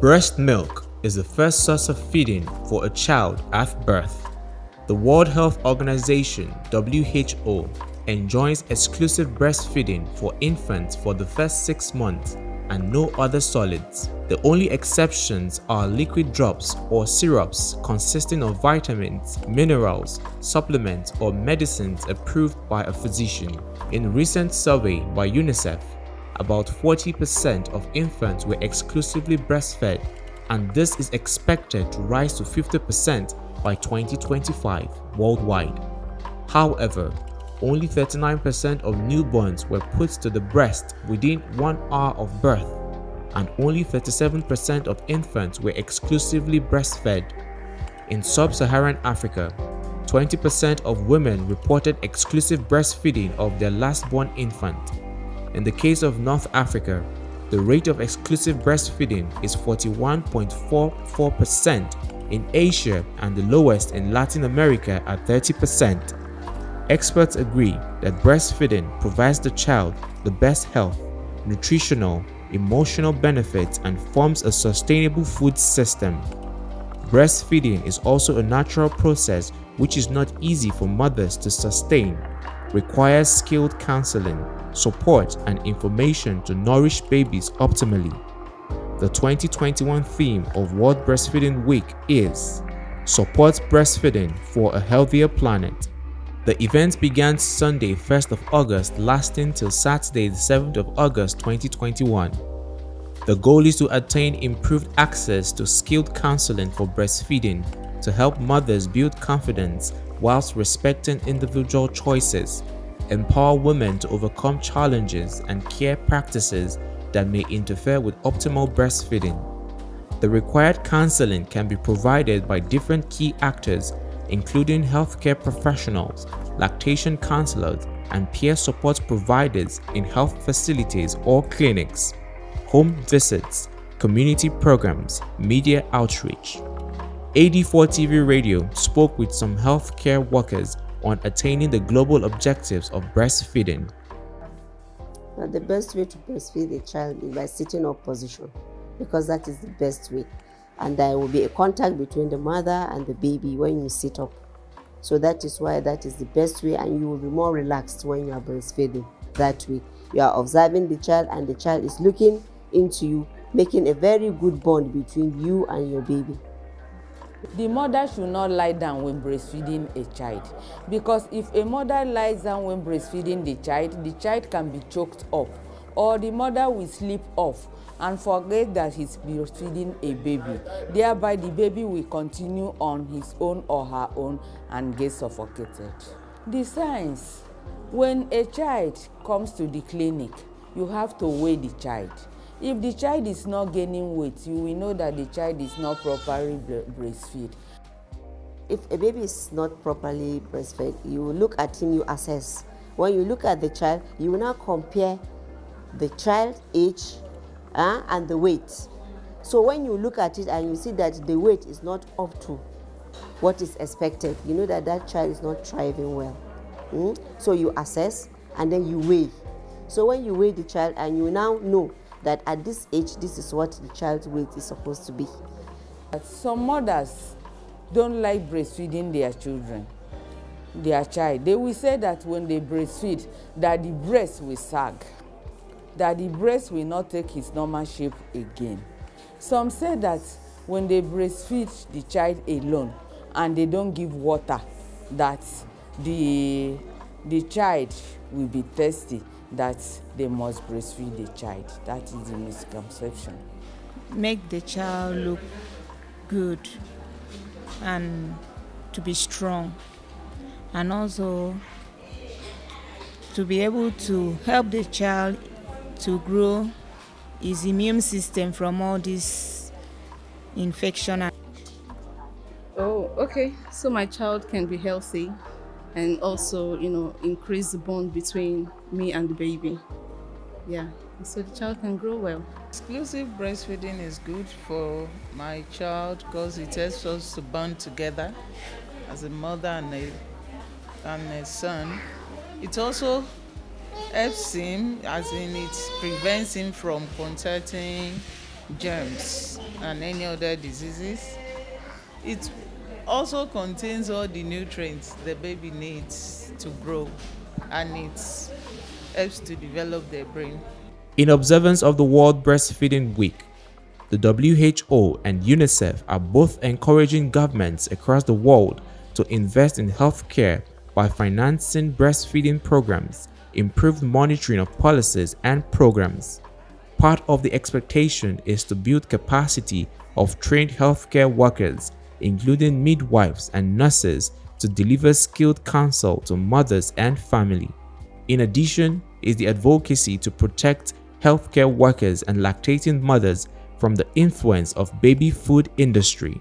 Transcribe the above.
Breast milk is the first source of feeding for a child at birth. The World Health Organization (WHO) enjoins exclusive breastfeeding for infants for the first 6 months and no other solids. The only exceptions are liquid drops or syrups consisting of vitamins, minerals, supplements, or medicines approved by a physician. In a recent survey by UNICEF, about 40% of infants were exclusively breastfed, and this is expected to rise to 50% by 2025 worldwide. However, only 39% of newborns were put to the breast within 1 hour of birth, and only 37% of infants were exclusively breastfed. In sub-Saharan Africa, 20% of women reported exclusive breastfeeding of their last-born infant. In the case of North Africa, the rate of exclusive breastfeeding is 41.44%, in Asia and the lowest in Latin America at 30%. Experts agree that breastfeeding provides the child the best health, nutritional, emotional benefits and forms a sustainable food system. Breastfeeding is also a natural process which is not easy for mothers to sustain, requires skilled counseling, support and information to nourish babies optimally. The 2021 theme of World Breastfeeding Week is Support Breastfeeding for a Healthier Planet. The event began Sunday 1st of August lasting till Saturday 7th of August 2021. The goal is to attain improved access to skilled counseling for breastfeeding to help mothers build confidence whilst respecting individual choices, empower women to overcome challenges and care practices that may interfere with optimal breastfeeding. The required counseling can be provided by different key actors, including healthcare professionals, lactation counselors, and peer support providers in health facilities or clinics, home visits, community programs, media outreach. AD4 TV Radio spoke with some healthcare workers on attaining the global objectives of breastfeeding. The best way to breastfeed a child is by sitting up position, because that is the best way. And there will be a contact between the mother and the baby when you sit up. So that is why that is the best way, and you will be more relaxed when you are breastfeeding. That way, you are observing the child and the child is looking into you, making a very good bond between you and your baby. The mother should not lie down when breastfeeding a child, because if a mother lies down when breastfeeding the child can be choked up, or the mother will sleep off and forget that he's breastfeeding a baby. Thereby, the baby will continue on his own or her own and get suffocated. The signs: when a child comes to the clinic, you have to weigh the child. If the child is not gaining weight, you will know that the child is not properly breastfed. If a baby is not properly breastfed, you look at him, you assess. When you look at the child, you will now compare the child age and the weight. So when you look at it and you see that the weight is not up to what is expected, you know that that child is not thriving well. So you assess and then you weigh. So when you weigh the child and you now know that at this age, this is what the child's weight is supposed to be. Some mothers don't like breastfeeding their children, their child. They will say that when they breastfeed, that the breast will sag, that the breast will not take its normal shape again. Some say that when they breastfeed the child alone and they don't give water, that the child will be thirsty, that they must breastfeed the child. That is the misconception. Make the child look good and to be strong, and also to be able to help the child to grow his immune system from all this infection. Oh, okay. So my child can be healthy and also, increase the bond between me and the baby. Yeah, so the child can grow well. Exclusive breastfeeding is good for my child because it helps us to bond together as a mother and a son. It also helps him, as in it prevents him from contacting germs. and any other diseases. It also contains all the nutrients the baby needs to grow, and it helps to develop their brain. In observance of the World Breastfeeding Week, the WHO and UNICEF are both encouraging governments across the world to invest in healthcare by financing breastfeeding programs, improved monitoring of policies and programs. Part of the expectation is to build capacity of trained healthcare workers, including midwives and nurses, to deliver skilled counsel to mothers and family. In addition, is the advocacy to protect healthcare workers and lactating mothers from the influence of baby food industry.